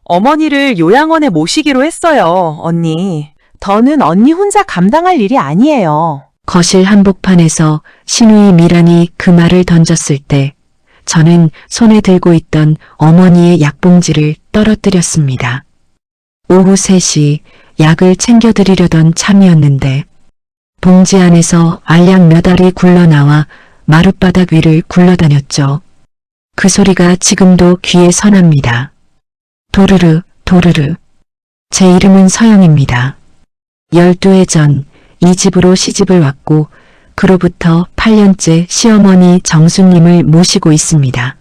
어머니를 요양원에 모시기로 했어요, 언니. 더는 언니 혼자 감당할 일이 아니에요. 거실 한복판에서 신우이 미란이 그 말을 던졌을 때 저는 손에 들고 있던 어머니의 약봉지를 떨어뜨렸습니다. 오후 3시 약을 챙겨드리려던 참이었는데 봉지 안에서 알약 몇 알이 굴러나와 마룻바닥 위를 굴러다녔죠. 그 소리가 지금도 귀에 선합니다. 도르르 도르르. 제 이름은 서영입니다. 12해 전 이 집으로 시집을 왔고 그로부터 8년째 시어머니 정수님을 모시고 있습니다.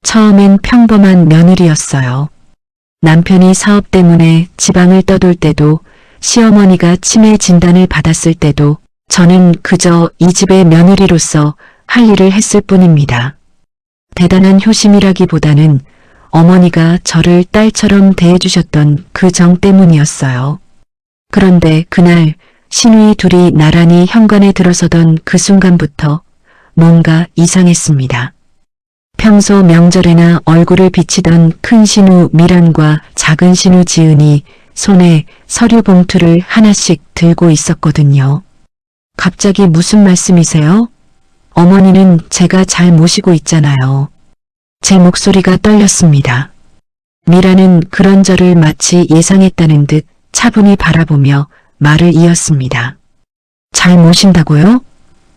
처음엔 평범한 며느리였어요. 남편이 사업 때문에 지방을 떠돌 때도 시어머니가 치매 진단을 받았을 때도 저는 그저 이 집의 며느리로서 할 일을 했을 뿐입니다. 대단한 효심이라기보다는 어머니가 저를 딸처럼 대해주셨던 그 정 때문이었어요. 그런데 그날 시누이 둘이 나란히 현관에 들어서던 그 순간부터 뭔가 이상했습니다. 평소 명절에나 얼굴을 비치던 큰 신우 미란과 작은 신우 지은이 손에 서류 봉투를 하나씩 들고 있었거든요. 갑자기 무슨 말씀이세요? 어머니는 제가 잘 모시고 있잖아요. 제 목소리가 떨렸습니다. 미란은 그런 저를 마치 예상했다는 듯 차분히 바라보며 말을 이었습니다. 잘 모신다고요?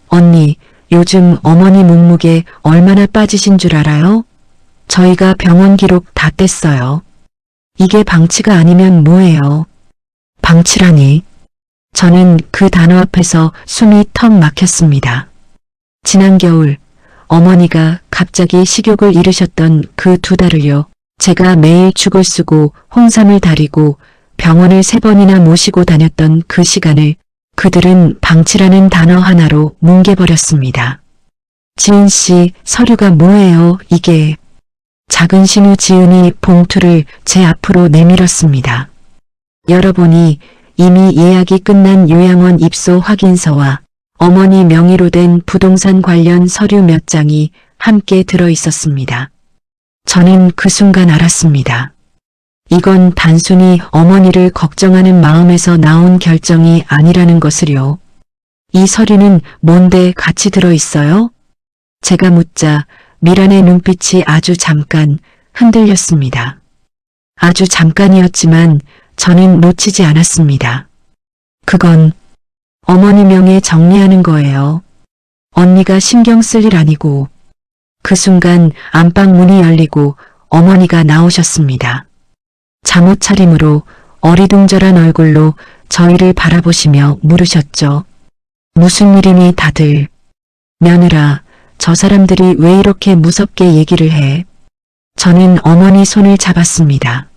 언니, 요즘 어머니 몸무게 얼마나 빠지신 줄 알아요? 저희가 병원 기록 다 뗐어요. 이게 방치가 아니면 뭐예요? 방치라니. 저는 그 단어 앞에서 숨이 턱 막혔습니다. 지난 겨울 어머니가 갑자기 식욕을 잃으셨던 그 2달을요. 제가 매일 죽을 쓰고 홍삼을 다리고 병원을 3번이나 모시고 다녔던 그 시간을 그들은 방치라는 단어 하나로 뭉개버렸습니다. 지은 씨, 서류가 뭐예요, 이게? 작은 신우 지은이 봉투를 제 앞으로 내밀었습니다. 열어보니 이미 예약이 끝난 요양원 입소 확인서와 어머니 명의로 된 부동산 관련 서류 몇 장이 함께 들어 있었습니다. 저는 그 순간 알았습니다. 이건 단순히 어머니를 걱정하는 마음에서 나온 결정이 아니라는 것을요. 이 서류는 뭔데 같이 들어 있어요? 제가 묻자 미란의 눈빛이 아주 잠깐 흔들렸습니다. 아주 잠깐이었지만 저는 놓치지 않았습니다. 그건 어머니 명에 정리하는 거예요. 언니가 신경 쓸 일 아니고. 그 순간 안방 문이 열리고 어머니가 나오셨습니다. 잠옷 차림으로 어리둥절한 얼굴로 저희를 바라보시며 물으셨죠. 무슨 일이니 다들. 며느라, 저 사람들이 왜 이렇게 무섭게 얘기를 해? 저는 어머니 손을 잡았습니다.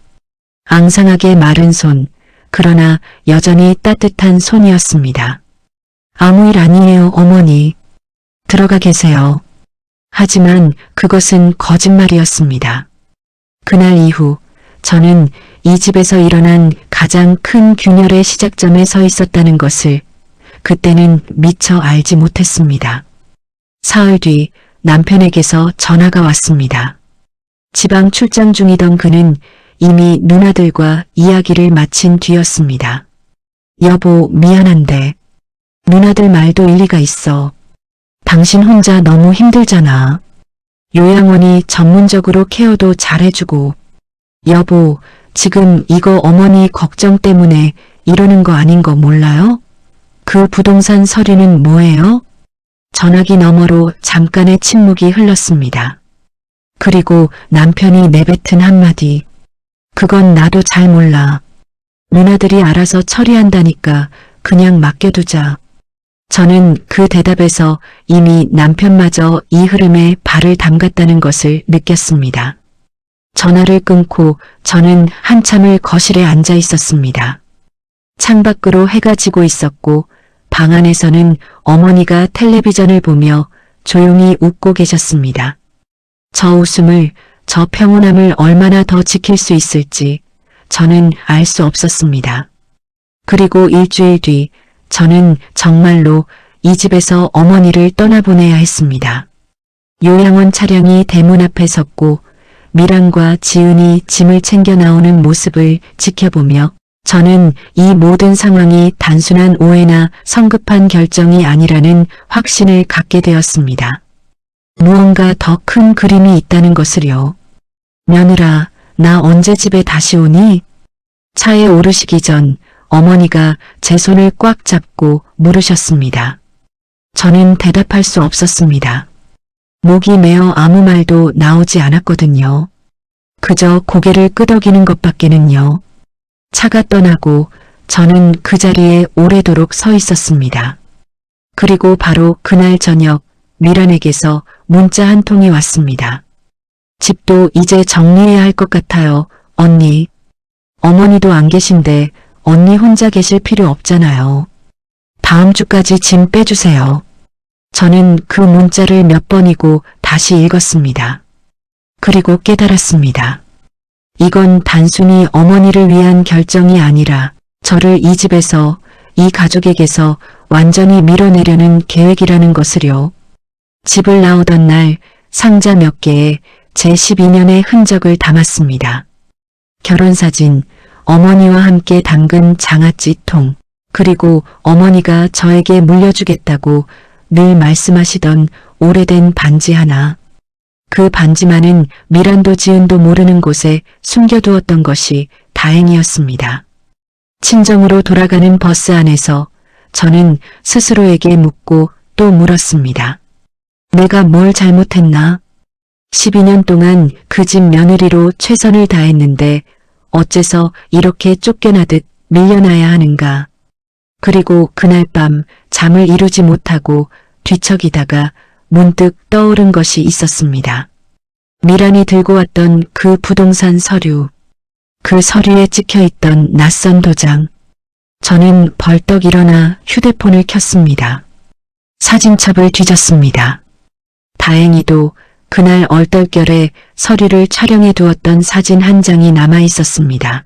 앙상하게 마른 손, 그러나 여전히 따뜻한 손이었습니다. 아무 일 아니에요, 어머니. 들어가 계세요. 하지만 그것은 거짓말이었습니다. 그날 이후 저는 이 집에서 일어난 가장 큰 균열의 시작점에 서 있었다는 것을 그때는 미처 알지 못했습니다. 사흘 뒤 남편에게서 전화가 왔습니다. 지방 출장 중이던 그는 이미 누나들과 이야기를 마친 뒤였습니다. 여보, 미안한데 누나들 말도 일리가 있어. 당신 혼자 너무 힘들잖아. 요양원이 전문적으로 케어도 잘해주고. 여보, 지금 이거 어머니 걱정 때문에 이러는 거 아닌 거 몰라요? 그 부동산 서류는 뭐예요? 전화기 너머로 잠깐의 침묵이 흘렀습니다. 그리고 남편이 내뱉은 한마디. 그건 나도 잘 몰라. 누나들이 알아서 처리한다니까 그냥 맡겨두자. 저는 그 대답에서 이미 남편마저 이 흐름에 발을 담갔다는 것을 느꼈습니다. 전화를 끊고 저는 한참을 거실에 앉아 있었습니다. 창밖으로 해가 지고 있었고 방 안에서는 어머니가 텔레비전을 보며 조용히 웃고 계셨습니다. 저 웃음을, 저 평온함을 얼마나 더 지킬 수 있을지 저는 알 수 없었습니다. 그리고 일주일 뒤 저는 정말로 이 집에서 어머니를 떠나보내야 했습니다. 요양원 차량이 대문 앞에 섰고 미란과 지은이 짐을 챙겨 나오는 모습을 지켜보며 저는 이 모든 상황이 단순한 오해나 성급한 결정이 아니라는 확신을 갖게 되었습니다. 무언가 더 큰 그림이 있다는 것을요. 며느라, 나 언제 집에 다시 오니? 차에 오르시기 전 어머니가 제 손을 꽉 잡고 물으셨습니다. 저는 대답할 수 없었습니다. 목이 메어 아무 말도 나오지 않았거든요. 그저 고개를 끄덕이는 것밖에는요. 차가 떠나고 저는 그 자리에 오래도록 서 있었습니다. 그리고 바로 그날 저녁 미란에게서 문자 한 통이 왔습니다. 집도 이제 정리해야 할 것 같아요, 언니. 어머니도 안 계신데 언니 혼자 계실 필요 없잖아요. 다음 주까지 짐 빼주세요. 저는 그 문자를 몇 번이고 다시 읽었습니다. 그리고 깨달았습니다. 이건 단순히 어머니를 위한 결정이 아니라 저를 이 집에서, 이 가족에게서 완전히 밀어내려는 계획이라는 것을요. 집을 나오던 날 상자 몇 개에 제 12년의 흔적을 담았습니다. 결혼사진, 어머니와 함께 담근 장아찌통, 그리고 어머니가 저에게 물려주겠다고 늘 말씀하시던 오래된 반지 하나. 그 반지만은 미란도 지은도 모르는 곳에 숨겨두었던 것이 다행이었습니다. 친정으로 돌아가는 버스 안에서 저는 스스로에게 묻고 또 물었습니다. 내가 뭘 잘못했나? 12년 동안 그 집 며느리로 최선을 다했는데 어째서 이렇게 쫓겨나듯 밀려나야 하는가? 그리고 그날 밤 잠을 이루지 못하고 뒤척이다가 문득 떠오른 것이 있었습니다. 미란이 들고 왔던 그 부동산 서류, 그 서류에 찍혀있던 낯선 도장. 저는 벌떡 일어나 휴대폰을 켰습니다. 사진첩을 뒤졌습니다. 다행히도 그날 얼떨결에 서류를 촬영해 두었던 사진 한 장이 남아 있었습니다.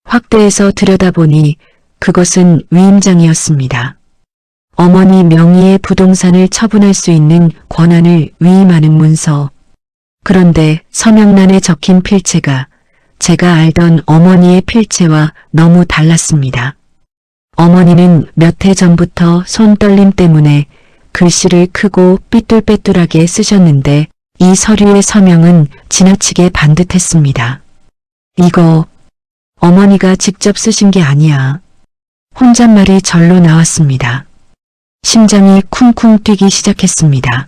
확대해서 들여다보니 그것은 위임장이었습니다. 어머니 명의의 부동산을 처분할 수 있는 권한을 위임하는 문서. 그런데 서명란에 적힌 필체가 제가 알던 어머니의 필체와 너무 달랐습니다. 어머니는 몇 해 전부터 손떨림 때문에 글씨를 크고 삐뚤빼뚤하게 쓰셨는데 이 서류의 서명은 지나치게 반듯했습니다. 이거 어머니가 직접 쓰신 게 아니야. 혼잣말이 절로 나왔습니다. 심장이 쿵쿵 뛰기 시작했습니다.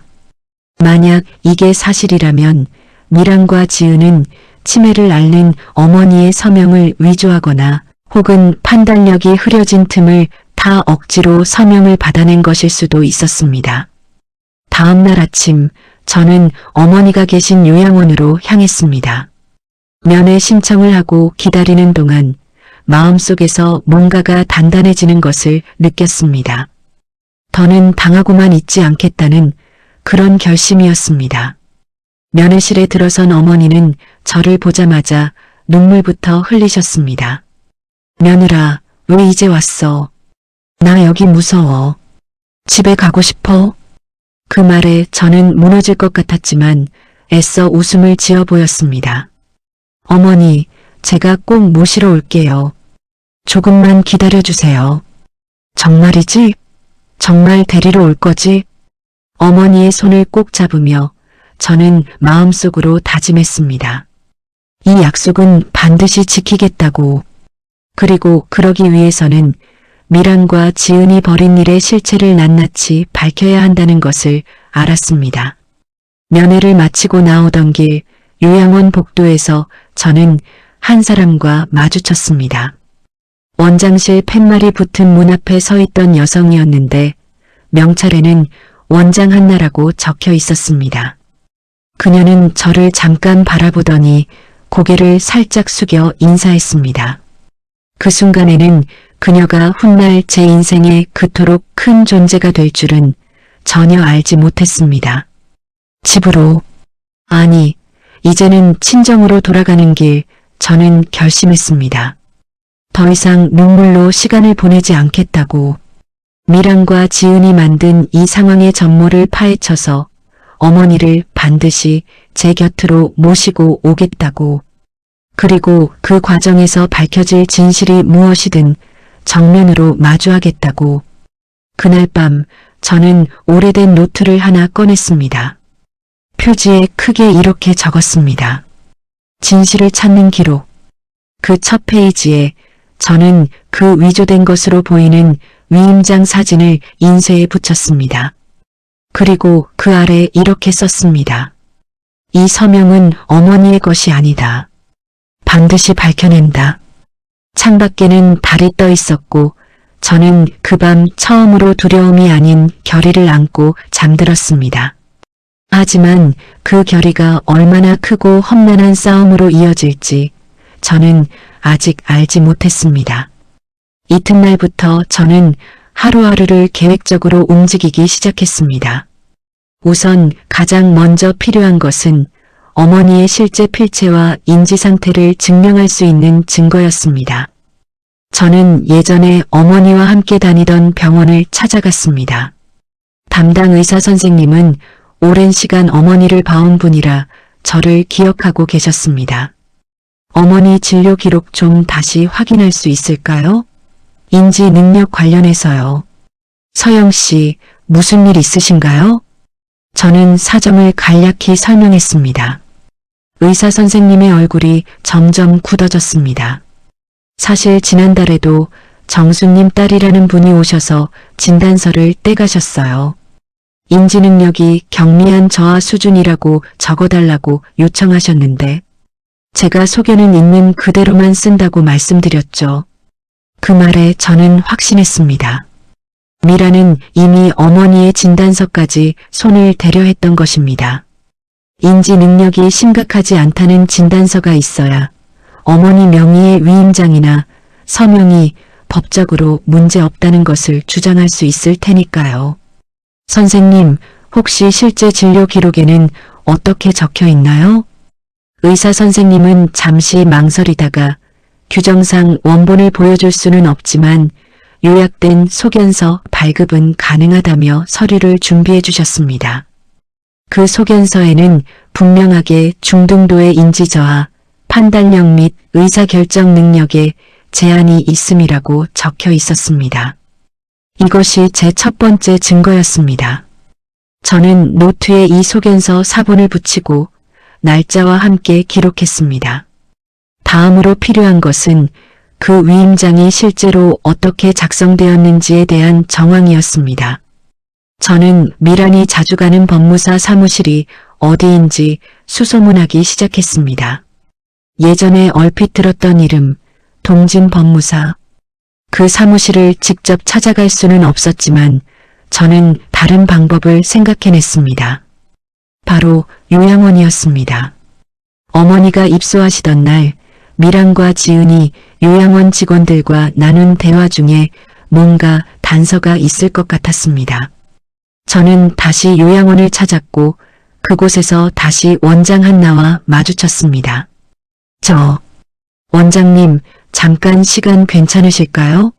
만약 이게 사실이라면 미란과 지은은 치매를 앓는 어머니의 서명을 위조하거나 혹은 판단력이 흐려진 틈을 타 억지로 서명을 받아낸 것일 수도 있었습니다. 다음 날 아침 저는 어머니가 계신 요양원으로 향했습니다. 면회 신청을 하고 기다리는 동안 마음속에서 뭔가가 단단해지는 것을 느꼈습니다. 더는 당하고만 있지 않겠다는 그런 결심이었습니다. 면회실에 들어선 어머니는 저를 보자마자 눈물부터 흘리셨습니다. 며느라, 왜 이제 왔어? 나 여기 무서워. 집에 가고 싶어? 그 말에 저는 무너질 것 같았지만 애써 웃음을 지어 보였습니다. 어머니, 제가 꼭 모시러 올게요. 조금만 기다려주세요. 정말이지? 정말 데리러 올 거지? 어머니의 손을 꼭 잡으며 저는 마음속으로 다짐했습니다. 이 약속은 반드시 지키겠다고. 그리고 그러기 위해서는 미란과 지은이 벌인 일의 실체를 낱낱이 밝혀야 한다는 것을 알았습니다. 면회를 마치고 나오던 길 요양원 복도에서 저는 한 사람과 마주쳤습니다. 원장실 팻말이 붙은 문 앞에 서 있던 여성이었는데 명찰에는 원장 한나라고 적혀 있었습니다. 그녀는 저를 잠깐 바라보더니 고개를 살짝 숙여 인사했습니다. 그 순간에는 그녀가 훗날 제 인생에 그토록 큰 존재가 될 줄은 전혀 알지 못했습니다. 집으로, 아니, 이제는 친정으로 돌아가는 길 저는 결심했습니다. 더 이상 눈물로 시간을 보내지 않겠다고. 미란과 지은이 만든 이 상황의 전모를 파헤쳐서 어머니를 반드시 제 곁으로 모시고 오겠다고, 그리고 그 과정에서 밝혀질 진실이 무엇이든 정면으로 마주하겠다고. 그날 밤 저는 오래된 노트를 하나 꺼냈습니다. 표지에 크게 이렇게 적었습니다. 진실을 찾는 기록. 그 첫 페이지에 저는 그 위조된 것으로 보이는 위임장 사진을 인쇄에 붙였습니다. 그리고 그 아래 이렇게 썼습니다. 이 서명은 어머니의 것이 아니다. 반드시 밝혀낸다. 창밖에는 달이 떠 있었고 저는 그 밤 처음으로 두려움이 아닌 결의를 안고 잠들었습니다. 하지만 그 결의가 얼마나 크고 험난한 싸움으로 이어질지 저는 아직 알지 못했습니다. 이튿날부터 저는 하루하루를 계획적으로 움직이기 시작했습니다. 우선 가장 먼저 필요한 것은 어머니의 실제 필체와 인지 상태를 증명할 수 있는 증거였습니다. 저는 예전에 어머니와 함께 다니던 병원을 찾아갔습니다. 담당 의사 선생님은 오랜 시간 어머니를 봐온 분이라 저를 기억하고 계셨습니다. 어머니 진료 기록 좀 다시 확인할 수 있을까요? 인지 능력 관련해서요. 서영 씨, 무슨 일 있으신가요? 저는 사정을 간략히 설명했습니다. 의사 선생님의 얼굴이 점점 굳어졌습니다. 사실 지난달에도 정수님 딸이라는 분이 오셔서 진단서를 떼가셨어요. 인지 능력이 경미한 저하 수준이라고 적어달라고 요청하셨는데 제가 소견은 있는 그대로만 쓴다고 말씀드렸죠. 그 말에 저는 확신했습니다. 미라는 이미 어머니의 진단서까지 손을 대려 했던 것입니다. 인지 능력이 심각하지 않다는 진단서가 있어야 어머니 명의의 위임장이나 서명이 법적으로 문제 없다는 것을 주장할 수 있을 테니까요. 선생님, 혹시 실제 진료 기록에는 어떻게 적혀 있나요? 의사 선생님은 잠시 망설이다가 규정상 원본을 보여줄 수는 없지만 요약된 소견서 발급은 가능하다며 서류를 준비해 주셨습니다. 그 소견서에는 분명하게 중등도의 인지저하, 판단력 및 의사결정 능력에 제한이 있음이라고 적혀 있었습니다. 이것이 제 첫 번째 증거였습니다. 저는 노트에 이 소견서 사본을 붙이고 날짜와 함께 기록했습니다. 다음으로 필요한 것은 그 위임장이 실제로 어떻게 작성되었는지에 대한 정황이었습니다. 저는 미란이 자주 가는 법무사 사무실이 어디인지 수소문하기 시작했습니다. 예전에 얼핏 들었던 이름, 동진 법무사. 그 사무실을 직접 찾아갈 수는 없었지만 저는 다른 방법을 생각해냈습니다. 바로 요양원이었습니다. 어머니가 입소하시던 날 미란과 지은이 요양원 직원들과 나눈 대화 중에 뭔가 단서가 있을 것 같았습니다. 저는 다시 요양원을 찾았고 그곳에서 다시 원장 한나와 마주쳤습니다. 원장님, 잠깐 시간 괜찮으실까요?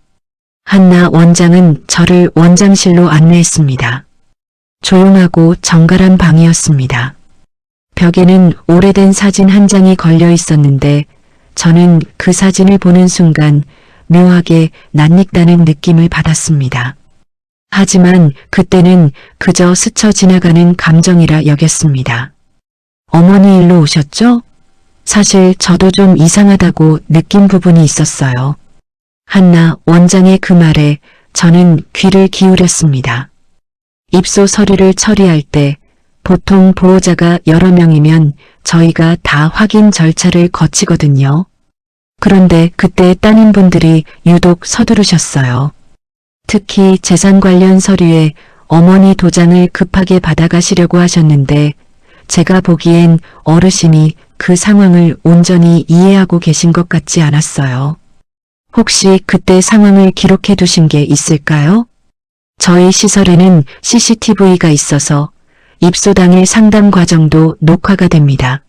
한나 원장은 저를 원장실로 안내했습니다. 조용하고 정갈한 방이었습니다. 벽에는 오래된 사진 한 장이 걸려 있었는데 저는 그 사진을 보는 순간 묘하게 낯익다는 느낌을 받았습니다. 하지만 그때는 그저 스쳐 지나가는 감정이라 여겼습니다. 어머니 일로 오셨죠? 사실 저도 좀 이상하다고 느낀 부분이 있었어요. 한나 원장의 그 말에 저는 귀를 기울였습니다. 입소 서류를 처리할 때 보통 보호자가 여러 명이면 저희가 다 확인 절차를 거치거든요. 그런데 그때 따님분들이 유독 서두르셨어요. 특히 재산 관련 서류에 어머니 도장을 급하게 받아가시려고 하셨는데 제가 보기엔 어르신이 그 상황을 온전히 이해하고 계신 것 같지 않았어요. 혹시 그때 상황을 기록해 두신 게 있을까요? 저희 시설에는 CCTV가 있어서 입소 당일 상담 과정도 녹화가 됩니다.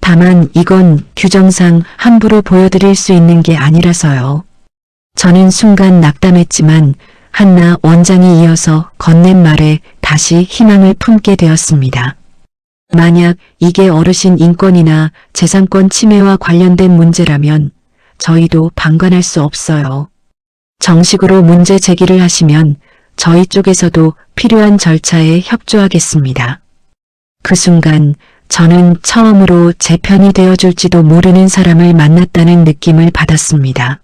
다만 이건 규정상 함부로 보여드릴 수 있는 게 아니라서요. 저는 순간 낙담했지만 한나 원장이 이어서 건넨 말에 다시 희망을 품게 되었습니다. 만약 이게 어르신 인권이나 재산권 침해와 관련된 문제라면 저희도 방관할 수 없어요. 정식으로 문제 제기를 하시면 저희 쪽에서도 필요한 절차에 협조하겠습니다. 그 순간 저는 처음으로 제 편이 되어줄지도 모르는 사람을 만났다는 느낌을 받았습니다.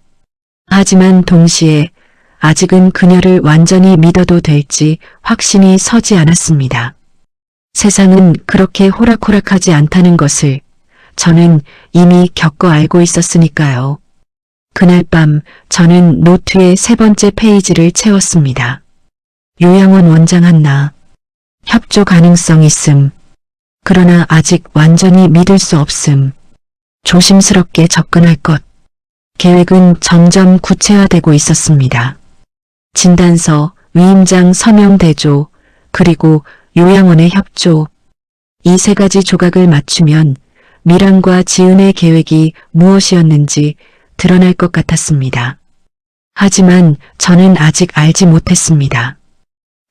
하지만 동시에 아직은 그녀를 완전히 믿어도 될지 확신이 서지 않았습니다. 세상은 그렇게 호락호락하지 않다는 것을 저는 이미 겪어 알고 있었으니까요. 그날 밤 저는 노트의 3번째 페이지를 채웠습니다. 요양원 원장 한나. 협조 가능성 있음. 그러나 아직 완전히 믿을 수 없음. 조심스럽게 접근할 것. 계획은 점점 구체화되고 있었습니다. 진단서, 위임장 서명 대조, 그리고 요양원의 협조. 이 3가지 조각을 맞추면 미란과 지은의 계획이 무엇이었는지 드러날 것 같았습니다. 하지만 저는 아직 알지 못했습니다.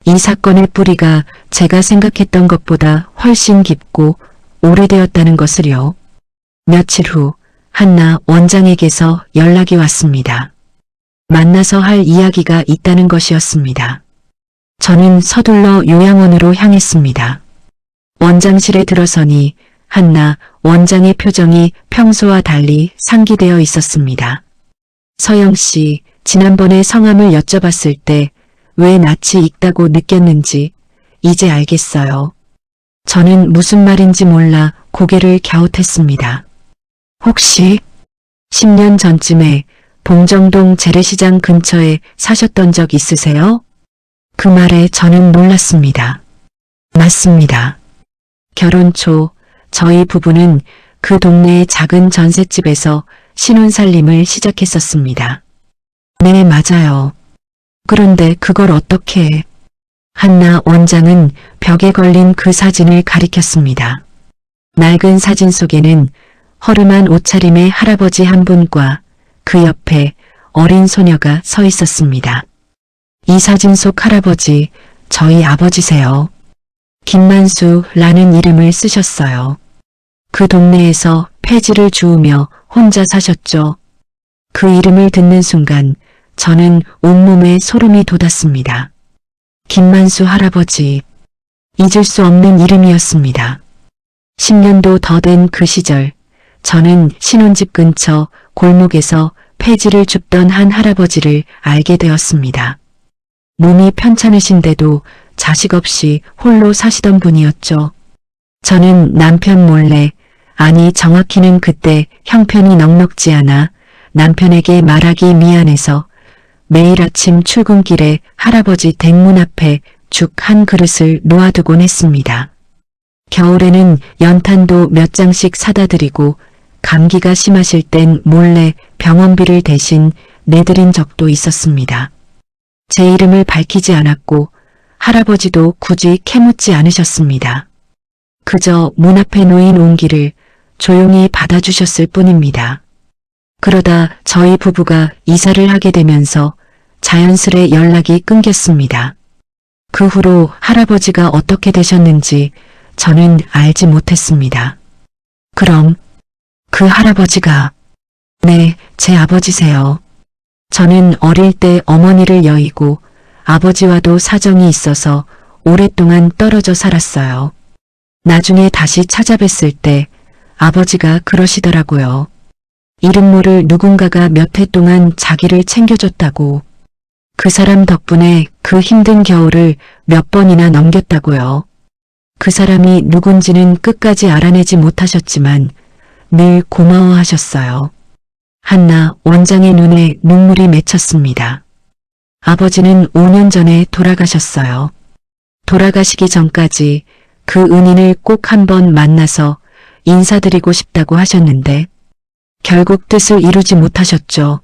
이 사건의 뿌리가 제가 생각했던 것보다 훨씬 깊고 오래되었다는 것을요. 며칠 후 한나 원장에게서 연락이 왔습니다. 만나서 할 이야기가 있다는 것이었습니다. 저는 서둘러 요양원으로 향했습니다. 원장실에 들어서니 한나 원장의 표정이 평소와 달리 상기되어 있었습니다. 서영 씨, 지난번에 성함을 여쭤봤을 때 왜 낯이 익다고 느꼈는지 이제 알겠어요. 저는 무슨 말인지 몰라 고개를 갸웃했습니다. 혹시 10년 전쯤에 봉정동 재래시장 근처에 사셨던 적 있으세요? 그 말에 저는 놀랐습니다. 맞습니다. 결혼 초 저희 부부는 그 동네의 작은 전셋집에서 신혼살림을 시작했었습니다. 네, 맞아요. 그런데 그걸 어떻게... 한나 원장은 벽에 걸린 그 사진을 가리켰습니다. 낡은 사진 속에는 허름한 옷차림의 할아버지 한 분과 그 옆에 어린 소녀가 서 있었습니다. 이 사진 속 할아버지, 저희 아버지세요. 김만수라는 이름을 쓰셨어요. 그 동네에서 폐지를 주우며 혼자 사셨죠. 그 이름을 듣는 순간 저는 온몸에 소름이 돋았습니다. 김만수 할아버지, 잊을 수 없는 이름이었습니다. 10년도 더 된 그 시절, 저는 신혼집 근처 골목에서 폐지를 줍던 한 할아버지를 알게 되었습니다. 몸이 편찮으신데도 자식 없이 홀로 사시던 분이었죠. 저는 남편 몰래, 아니 정확히는 그때 형편이 넉넉지 않아 남편에게 말하기 미안해서 매일 아침 출근길에 할아버지 댁문 앞에 죽 한 그릇을 놓아두곤 했습니다. 겨울에는 연탄도 몇 장씩 사다 드리고 감기가 심하실 땐 몰래 병원비를 대신 내드린 적도 있었습니다. 제 이름을 밝히지 않았고 할아버지도 굳이 캐묻지 않으셨습니다. 그저 문 앞에 놓인 온기를 조용히 받아주셨을 뿐입니다. 그러다 저희 부부가 이사를 하게 되면서 자연스레 연락이 끊겼습니다. 그 후로 할아버지가 어떻게 되셨는지 저는 알지 못했습니다. 그럼 그 할아버지가... 네, 제 아버지세요. 저는 어릴 때 어머니를 여의고 아버지와도 사정이 있어서 오랫동안 떨어져 살았어요. 나중에 다시 찾아뵀을 때 아버지가 그러시더라고요. 이름 모를 누군가가 몇 해 동안 자기를 챙겨줬다고. 그 사람 덕분에 그 힘든 겨울을 몇 번이나 넘겼다고요. 그 사람이 누군지는 끝까지 알아내지 못하셨지만 늘 고마워하셨어요. 한나 원장의 눈에 눈물이 맺혔습니다. 아버지는 5년 전에 돌아가셨어요. 돌아가시기 전까지 그 은인을 꼭 한번 만나서 인사드리고 싶다고 하셨는데 결국 뜻을 이루지 못하셨죠.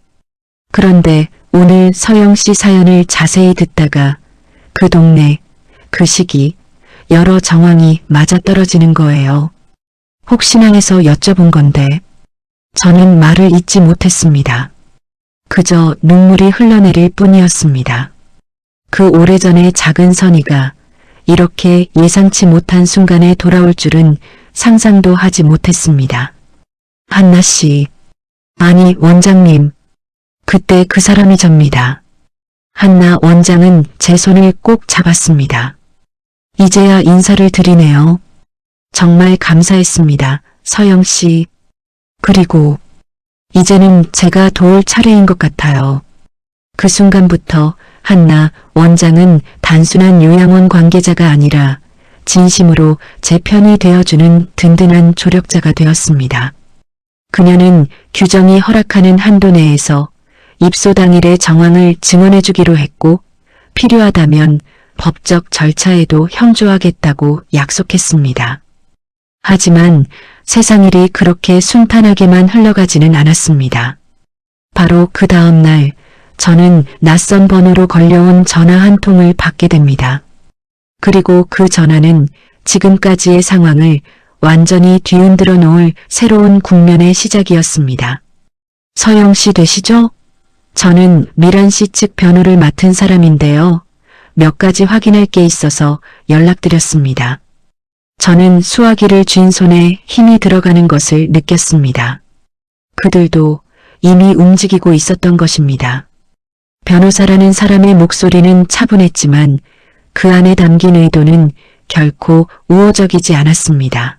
그런데 오늘 서영 씨 사연을 자세히 듣다가 그 동네, 그 시기, 여러 정황이 맞아떨어지는 거예요. 혹시나 해서 여쭤본 건데 저는 말을 잇지 못했습니다. 그저 눈물이 흘러내릴 뿐이었습니다. 그 오래전의 작은 선의가 이렇게 예상치 못한 순간에 돌아올 줄은 상상도 하지 못했습니다. 한나 씨. 아니, 원장님. 그때 그 사람이 접니다. 한나 원장은 제 손을 꼭 잡았습니다. 이제야 인사를 드리네요. 정말 감사했습니다. 서영 씨. 그리고 이제는 제가 도울 차례인 것 같아요. 그 순간부터 한나 원장은 단순한 요양원 관계자가 아니라 진심으로 제 편이 되어주는 든든한 조력자가 되었습니다. 그녀는 규정이 허락하는 한도 내에서 입소 당일의 정황을 증언해주기로 했고 필요하다면 법적 절차에도 형조하겠다고 약속했습니다. 하지만 세상 일이 그렇게 순탄하게만 흘러가지는 않았습니다. 바로 그 다음 날 저는 낯선 번호로 걸려온 전화 한 통을 받게 됩니다. 그리고 그 전화는 지금까지의 상황을 완전히 뒤흔들어 놓을 새로운 국면의 시작이었습니다. 서영 씨 되시죠? 저는 미란 씨 측 변호를 맡은 사람인데요. 몇 가지 확인할 게 있어서 연락드렸습니다. 저는 수화기를 쥔 손에 힘이 들어가는 것을 느꼈습니다. 그들도 이미 움직이고 있었던 것입니다. 변호사라는 사람의 목소리는 차분했지만 그 안에 담긴 의도는 결코 우호적이지 않았습니다.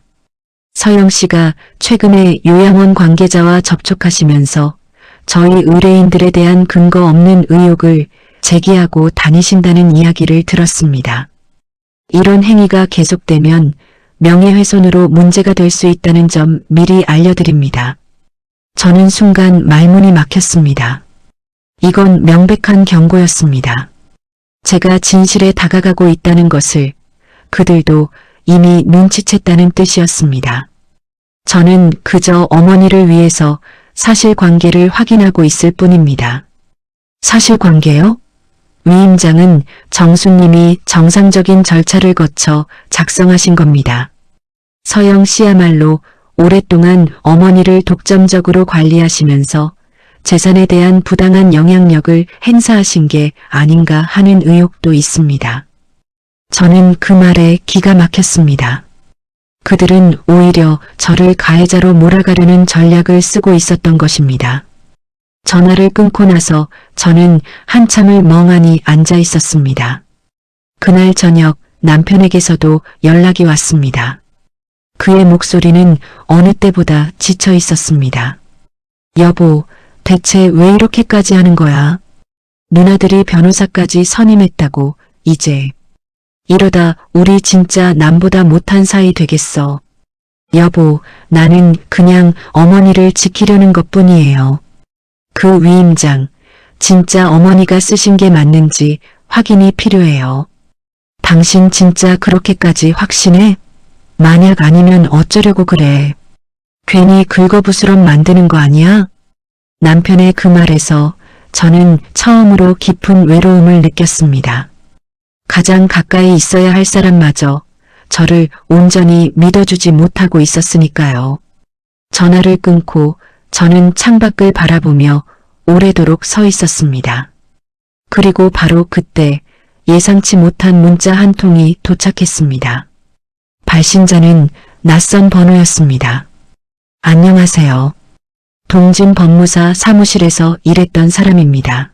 서영 씨가 최근에 요양원 관계자와 접촉하시면서 저희 의뢰인들에 대한 근거 없는 의혹을 제기하고 다니신다는 이야기를 들었습니다. 이런 행위가 계속되면 명예훼손으로 문제가 될 수 있다는 점 미리 알려드립니다. 저는 순간 말문이 막혔습니다. 이건 명백한 경고였습니다. 제가 진실에 다가가고 있다는 것을 그들도 이미 눈치챘다는 뜻이었습니다. 저는 그저 어머니를 위해서 사실관계를 확인하고 있을 뿐입니다. 사실관계요? 위임장은 정수님이 정상적인 절차를 거쳐 작성하신 겁니다. 서영 씨야말로 오랫동안 어머니를 독점적으로 관리하시면서 재산에 대한 부당한 영향력을 행사하신 게 아닌가 하는 의혹도 있습니다. 저는 그 말에 기가 막혔습니다. 그들은 오히려 저를 가해자로 몰아가려는 전략을 쓰고 있었던 것입니다. 전화를 끊고 나서 저는 한참을 멍하니 앉아 있었습니다. 그날 저녁 남편에게서도 연락이 왔습니다. 그의 목소리는 어느 때보다 지쳐 있었습니다. 여보, 대체 왜 이렇게까지 하는 거야? 누나들이 변호사까지 선임했다고 이제. 이러다 우리 진짜 남보다 못한 사이 되겠어. 여보, 나는 그냥 어머니를 지키려는 것뿐이에요. 그 위임장, 진짜 어머니가 쓰신 게 맞는지 확인이 필요해요. 당신 진짜 그렇게까지 확신해? 만약 아니면 어쩌려고 그래? 괜히 긁어부스럼 만드는 거 아니야? 남편의 그 말에서 저는 처음으로 깊은 외로움을 느꼈습니다. 가장 가까이 있어야 할 사람마저 저를 온전히 믿어주지 못하고 있었으니까요. 전화를 끊고 저는 창밖을 바라보며 오래도록 서 있었습니다. 그리고 바로 그때 예상치 못한 문자 한 통이 도착했습니다. 발신자는 낯선 번호였습니다. 안녕하세요. 동진 법무사 사무실에서 일했던 사람입니다.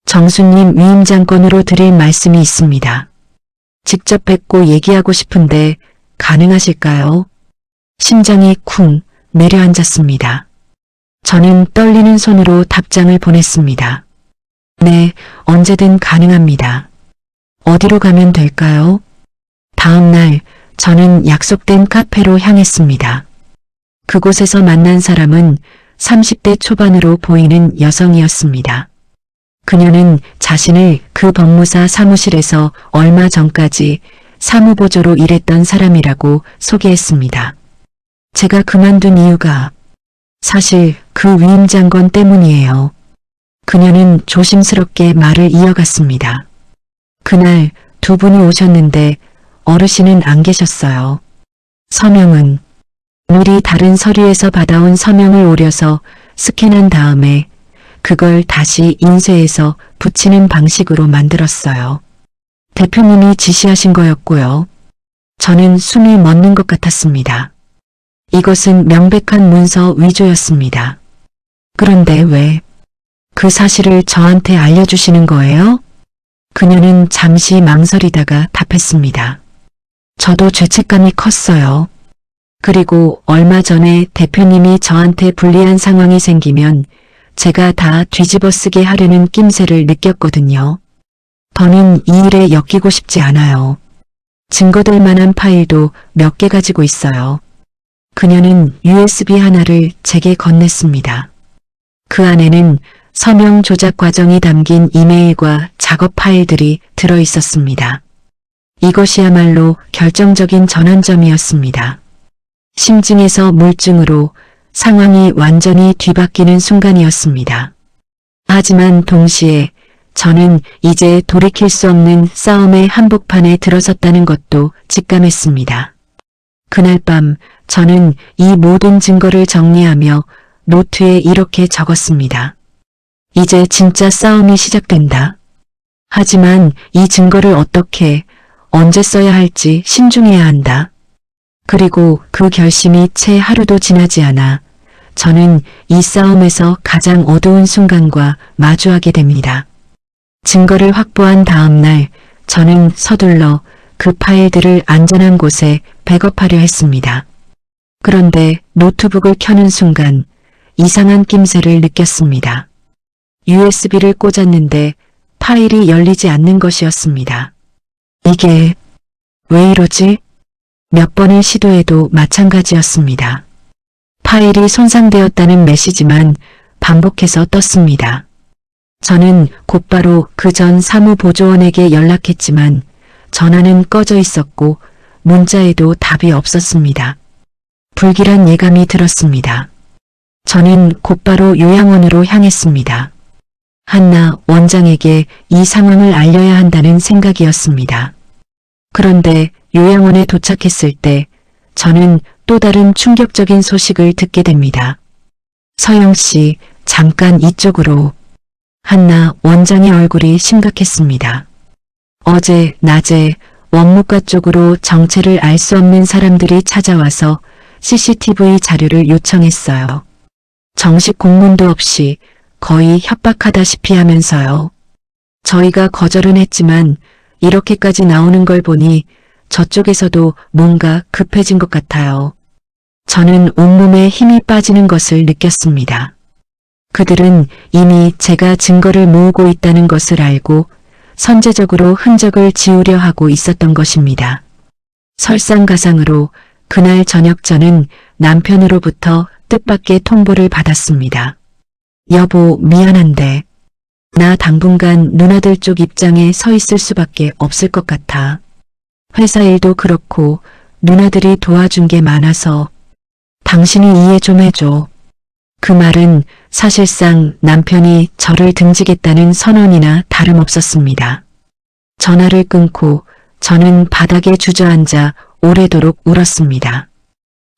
정수님 위임장 건으로 드릴 말씀이 있습니다. 직접 뵙고 얘기하고 싶은데 가능하실까요? 심장이 쿵 내려앉았습니다. 저는 떨리는 손으로 답장을 보냈습니다. 네, 언제든 가능합니다. 어디로 가면 될까요? 다음 날 저는 약속된 카페로 향했습니다. 그곳에서 만난 사람은 30대 초반으로 보이는 여성이었습니다. 그녀는 자신을 그 법무사 사무실에서 얼마 전까지 사무보조로 일했던 사람이라고 소개했습니다. 제가 그만둔 이유가 사실 그 위임장건 때문이에요. 그녀는 조심스럽게 말을 이어갔습니다. 그날 두 분이 오셨는데 어르신은 안 계셨어요. 서명은 미리 다른 서류에서 받아온 서명을 오려서 스캔한 다음에 그걸 다시 인쇄해서 붙이는 방식으로 만들었어요. 대표님이 지시하신 거였고요. 저는 숨이 멎는 것 같았습니다. 이것은 명백한 문서 위조였습니다. 그런데 왜 그 사실을 저한테 알려주시는 거예요? 그녀는 잠시 망설이다가 답했습니다. 저도 죄책감이 컸어요. 그리고 얼마 전에 대표님이 저한테 불리한 상황이 생기면 제가 다 뒤집어 쓰게 하려는 낌새를 느꼈거든요. 더는 이 일에 엮이고 싶지 않아요. 증거될 만한 파일도 몇 개 가지고 있어요. 그녀는 USB 하나를 제게 건넸습니다. 그 안에는 서명 조작 과정이 담긴 이메일과 작업 파일들이 들어 있었습니다. 이것이야말로 결정적인 전환점이었습니다. 심증에서 물증으로 상황이 완전히 뒤바뀌는 순간이었습니다. 하지만 동시에 저는 이제 돌이킬 수 없는 싸움의 한복판에 들어섰다는 것도 직감했습니다. 그날 밤 저는 이 모든 증거를 정리하며 노트에 이렇게 적었습니다. 이제 진짜 싸움이 시작된다. 하지만 이 증거를 어떻게, 언제 써야 할지 신중해야 한다. 그리고 그 결심이 채 하루도 지나지 않아 저는 이 싸움에서 가장 어두운 순간과 마주하게 됩니다. 증거를 확보한 다음 날 저는 서둘러 그 파일들을 안전한 곳에 백업하려 했습니다. 그런데 노트북을 켜는 순간 이상한 낌새를 느꼈습니다. USB를 꽂았는데 파일이 열리지 않는 것이었습니다. 이게 왜 이러지? 몇 번을 시도해도 마찬가지였습니다. 파일이 손상되었다는 메시지만 반복해서 떴습니다. 저는 곧바로 그 전 사무보조원에게 연락했지만 전화는 꺼져 있었고 문자에도 답이 없었습니다. 불길한 예감이 들었습니다. 저는 곧바로 요양원으로 향했습니다. 한나 원장에게 이 상황을 알려야 한다는 생각이었습니다. 그런데 요양원에 도착했을 때 저는 또 다른 충격적인 소식을 듣게 됩니다. 서영 씨, 잠깐 이쪽으로. 한나 원장의 얼굴이 심각했습니다. 어제 낮에 원무과 쪽으로 정체를 알 수 없는 사람들이 찾아와서 CCTV 자료를 요청했어요. 정식 공문도 없이 거의 협박하다시피 하면서요. 저희가 거절은 했지만 이렇게까지 나오는 걸 보니 저쪽에서도 뭔가 급해진 것 같아요. 저는 온몸에 힘이 빠지는 것을 느꼈습니다. 그들은 이미 제가 증거를 모으고 있다는 것을 알고 선제적으로 흔적을 지우려 하고 있었던 것입니다. 설상가상으로 그날 저녁 저는 남편으로부터 뜻밖의 통보를 받았습니다. 여보, 미안한데 나 당분간 누나들 쪽 입장에 서 있을 수밖에 없을 것 같아. 회사 일도 그렇고 누나들이 도와준 게 많아서 당신이 이해 좀 해줘. 그 말은 사실상 남편이 저를 등지겠다는 선언이나 다름없었습니다. 전화를 끊고 저는 바닥에 주저앉아 오래도록 울었습니다.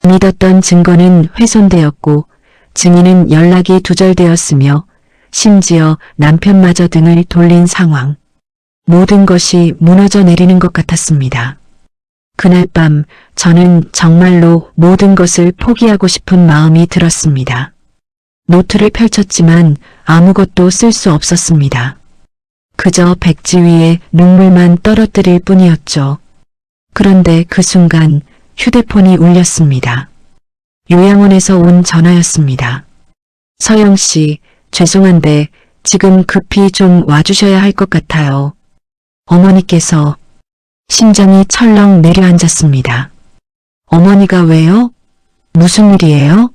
믿었던 증거는 훼손되었고 증인은 연락이 두절되었으며 심지어 남편마저 등을 돌린 상황. 모든 것이 무너져 내리는 것 같았습니다. 그날 밤 저는 정말로 모든 것을 포기하고 싶은 마음이 들었습니다. 노트를 펼쳤지만 아무것도 쓸 수 없었습니다. 그저 백지 위에 눈물만 떨어뜨릴 뿐이었죠. 그런데 그 순간 휴대폰이 울렸습니다. 요양원에서 온 전화였습니다. 서영 씨, 죄송한데 지금 급히 좀 와주셔야 할 것 같아요. 어머니께서. 심장이 철렁 내려앉았습니다. 어머니가 왜요? 무슨 일이에요?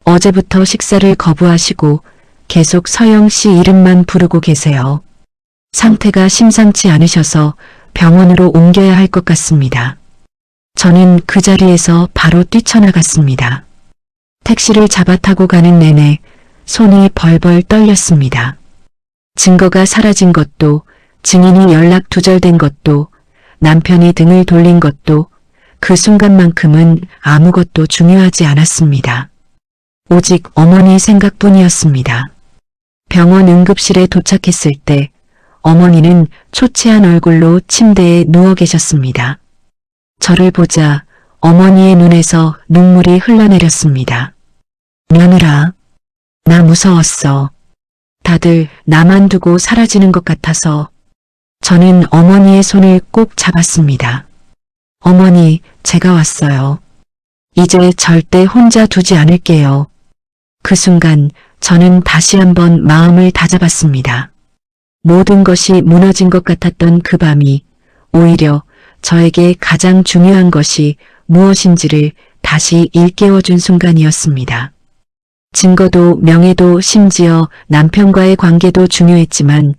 어제부터 식사를 거부하시고 계속 서영 씨 이름만 부르고 계세요. 상태가 심상치 않으셔서 병원으로 옮겨야 할 것 같습니다. 저는 그 자리에서 바로 뛰쳐나갔습니다. 택시를 잡아 타고 가는 내내 손이 벌벌 떨렸습니다. 증거가 사라진 것도, 증인이 연락 두절된 것도, 남편이 등을 돌린 것도 그 순간만큼은 아무것도 중요하지 않았습니다. 오직 어머니 생각뿐이었습니다. 병원 응급실에 도착했을 때 어머니는 초췌한 얼굴로 침대에 누워 계셨습니다. 저를 보자 어머니의 눈에서 눈물이 흘러내렸습니다. 며느라, 나 무서웠어. 다들 나만 두고 사라지는 것 같아서. 저는 어머니의 손을 꼭 잡았습니다. 어머니, 제가 왔어요. 이제 절대 혼자 두지 않을게요. 그 순간 저는 다시 한번 마음을 다잡았습니다. 모든 것이 무너진 것 같았던 그 밤이 오히려 저에게 가장 중요한 것이 무엇인지를 다시 일깨워준 순간이었습니다. 증거도 명예도 심지어 남편과의 관계도 중요했지만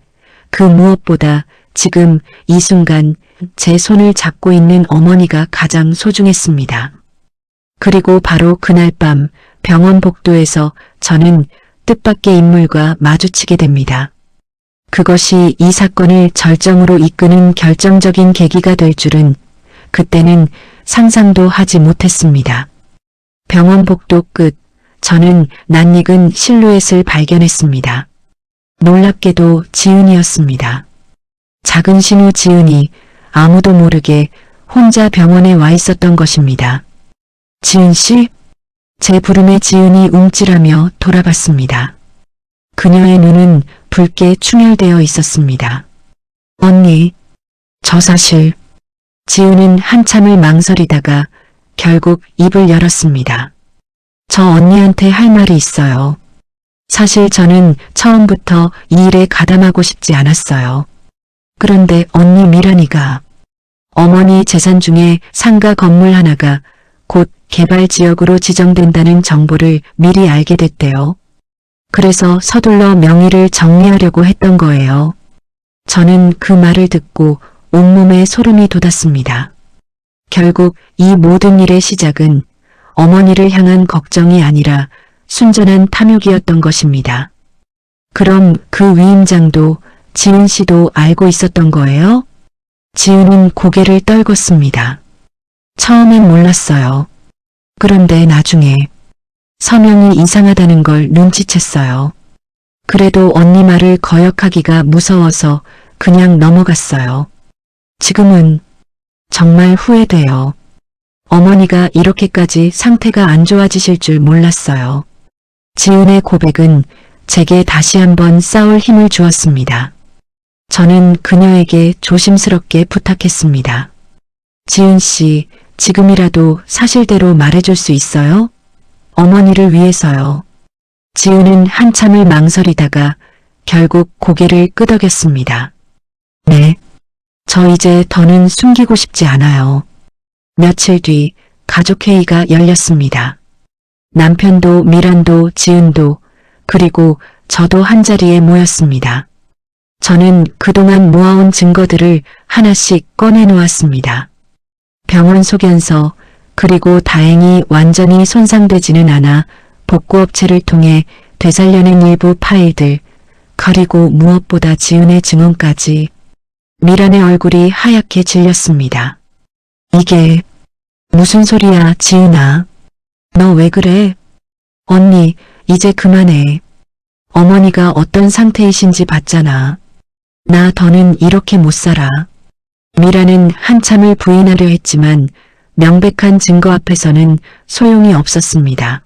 그 무엇보다 지금 이 순간 제 손을 잡고 있는 어머니가 가장 소중했습니다. 그리고 바로 그날 밤 병원 복도에서 저는 뜻밖의 인물과 마주치게 됩니다. 그것이 이 사건을 절정으로 이끄는 결정적인 계기가 될 줄은 그때는 상상도 하지 못했습니다. 병원 복도 끝, 저는 낯익은 실루엣을 발견했습니다. 놀랍게도 지은이었습니다. 작은 신우 지은이 아무도 모르게 혼자 병원에 와 있었던 것입니다. 지은 씨? 제 부름에 지은이 움찔하며 돌아봤습니다. 그녀의 눈은 붉게 충혈되어 있었습니다. 언니, 저 사실... 지은은 한참을 망설이다가 결국 입을 열었습니다. 저 언니한테 할 말이 있어요. 사실 저는 처음부터 이 일에 가담하고 싶지 않았어요. 그런데 언니 미란이가 어머니 재산 중에 상가 건물 하나가 곧 개발 지역으로 지정된다는 정보를 미리 알게 됐대요. 그래서 서둘러 명의를 정리하려고 했던 거예요. 저는 그 말을 듣고 온몸에 소름이 돋았습니다. 결국 이 모든 일의 시작은 어머니를 향한 걱정이 아니라 순전한 탐욕이었던 것입니다. 그럼 그 위임장도 지은 씨도 알고 있었던 거예요? 지은은 고개를 떨궜습니다. 처음엔 몰랐어요. 그런데 나중에 서명이 이상하다는 걸 눈치챘어요. 그래도 언니 말을 거역하기가 무서워서 그냥 넘어갔어요. 지금은 정말 후회돼요. 어머니가 이렇게까지 상태가 안 좋아지실 줄 몰랐어요. 지은의 고백은 제게 다시 한번 싸울 힘을 주었습니다. 저는 그녀에게 조심스럽게 부탁했습니다. 지은 씨, 지금이라도 사실대로 말해줄 수 있어요? 어머니를 위해서요. 지은은 한참을 망설이다가 결국 고개를 끄덕였습니다. 네. 저 이제 더는 숨기고 싶지 않아요. 며칠 뒤 가족회의가 열렸습니다. 남편도 미란도 지은도 그리고 저도 한자리에 모였습니다. 저는 그동안 모아온 증거들을 하나씩 꺼내놓았습니다. 병원 소견서 그리고 다행히 완전히 손상되지는 않아 복구업체를 통해 되살려낸 일부 파일들 그리고 무엇보다 지은의 증언까지. 미란의 얼굴이 하얗게 질렸습니다. 이게 무슨 소리야, 지은아. 너 왜 그래? 언니, 이제 그만해. 어머니가 어떤 상태이신지 봤잖아. 나 더는 이렇게 못 살아. 미란은 한참을 부인하려 했지만 명백한 증거 앞에서는 소용이 없었습니다.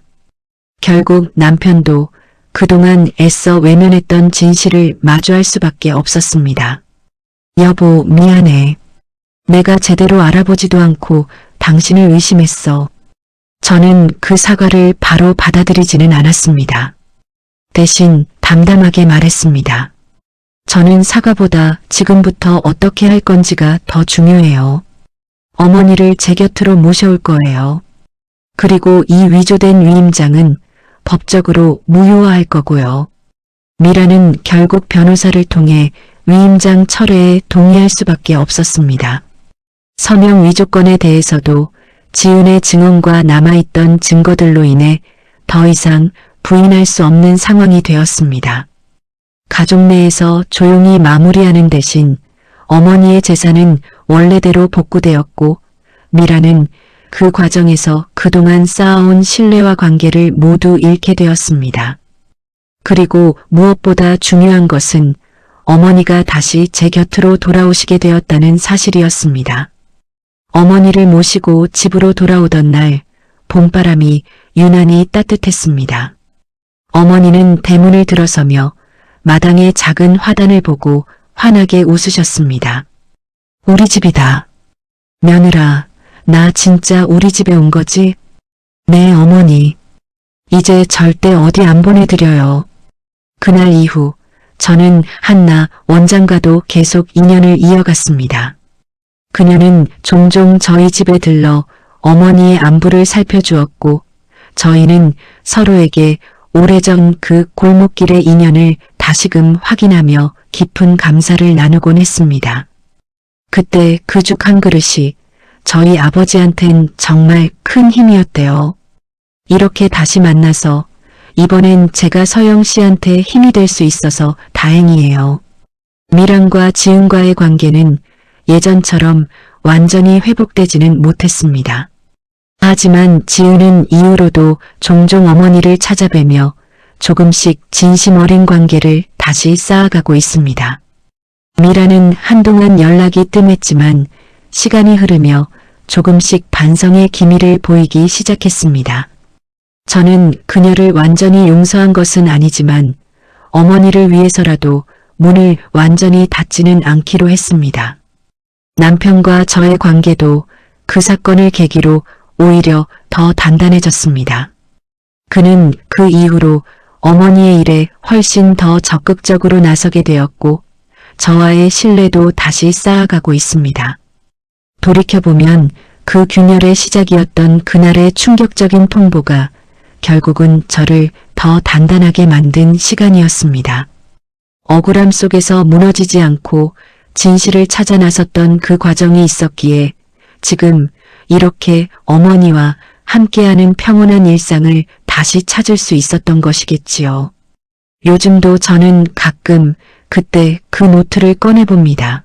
결국 남편도 그동안 애써 외면했던 진실을 마주할 수밖에 없었습니다. 여보, 미안해. 내가 제대로 알아보지도 않고 당신을 의심했어. 저는 그 사과를 바로 받아들이지는 않았습니다. 대신 담담하게 말했습니다. 저는 사과보다 지금부터 어떻게 할 건지가 더 중요해요. 어머니를 제 곁으로 모셔올 거예요. 그리고 이 위조된 위임장은 법적으로 무효화할 거고요. 미라는 결국 변호사를 통해 위임장 철회에 동의할 수밖에 없었습니다. 서명 위조건에 대해서도 지은의 증언과 남아있던 증거들로 인해 더 이상 부인할 수 없는 상황이 되었습니다. 가족 내에서 조용히 마무리하는 대신 어머니의 재산은 원래대로 복구되었고 미라는 그 과정에서 그동안 쌓아온 신뢰와 관계를 모두 잃게 되었습니다. 그리고 무엇보다 중요한 것은 어머니가 다시 제 곁으로 돌아오시게 되었다는 사실이었습니다. 어머니를 모시고 집으로 돌아오던 날, 봄바람이 유난히 따뜻했습니다. 어머니는 대문을 들어서며 마당의 작은 화단을 보고 환하게 웃으셨습니다. 우리 집이다. 며느라, 나 진짜 우리 집에 온 거지? 네, 어머니. 이제 절대 어디 안 보내드려요. 그날 이후 저는 한나 원장과도 계속 인연을 이어갔습니다. 그녀는 종종 저희 집에 들러 어머니의 안부를 살펴주었고 저희는 서로에게 오래전 그 골목길의 인연을 다시금 확인하며 깊은 감사를 나누곤 했습니다. 그때 그 죽 한 그릇이 저희 아버지한텐 정말 큰 힘이었대요. 이렇게 다시 만나서 이번엔 제가 서영 씨한테 힘이 될 수 있어서 다행이에요. 미랑과 지은과의 관계는 예전처럼 완전히 회복되지는 못했습니다. 하지만 지은은 이후로도 종종 어머니를 찾아뵈며 조금씩 진심 어린 관계를 다시 쌓아가고 있습니다. 미라는 한동안 연락이 뜸했지만 시간이 흐르며 조금씩 반성의 기미를 보이기 시작했습니다. 저는 그녀를 완전히 용서한 것은 아니지만 어머니를 위해서라도 문을 완전히 닫지는 않기로 했습니다. 남편과 저의 관계도 그 사건을 계기로 오히려 더 단단해졌습니다. 그는 그 이후로 어머니의 일에 훨씬 더 적극적으로 나서게 되었고 저와의 신뢰도 다시 쌓아가고 있습니다. 돌이켜보면 그 균열의 시작이었던 그날의 충격적인 통보가 결국은 저를 더 단단하게 만든 시간이었습니다. 억울함 속에서 무너지지 않고 진실을 찾아 나섰던 그 과정이 있었기에 지금 이렇게 어머니와 함께하는 평온한 일상을 다시 찾을 수 있었던 것이겠지요. 요즘도 저는 가끔 그때 그 노트를 꺼내봅니다.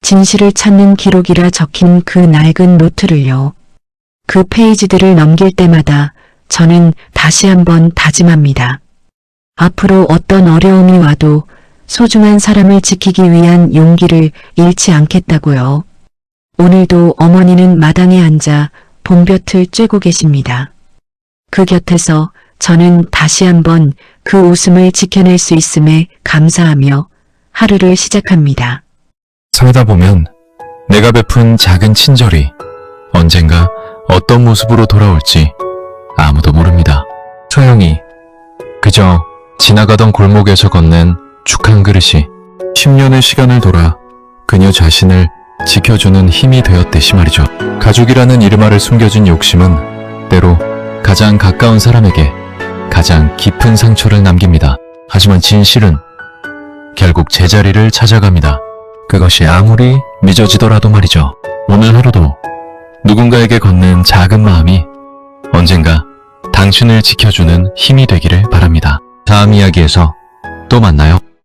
진실을 찾는 기록이라 적힌 그 낡은 노트를요. 그 페이지들을 넘길 때마다 저는 다시 한번 다짐합니다. 앞으로 어떤 어려움이 와도 소중한 사람을 지키기 위한 용기를 잃지 않겠다고요. 오늘도 어머니는 마당에 앉아 봄볕을 쬐고 계십니다. 그 곁에서 저는 다시 한번 그 웃음을 지켜낼 수 있음에 감사하며 하루를 시작합니다. 살다 보면 내가 베푼 작은 친절이 언젠가 어떤 모습으로 돌아올지 아무도 모릅니다. 소영이 그저 지나가던 골목에서 건넨 죽 한 그릇이 10년의 시간을 돌아 그녀 자신을 지켜주는 힘이 되었듯이 말이죠. 가족이라는 이름 아래 숨겨진 욕심은 때로 가장 가까운 사람에게 가장 깊은 상처를 남깁니다. 하지만 진실은 결국 제자리를 찾아갑니다. 그것이 아무리 늦어지더라도 말이죠. 오늘 하루도 누군가에게 건넨 작은 마음이 언젠가 당신을 지켜주는 힘이 되기를 바랍니다. 다음 이야기에서 또 만나요.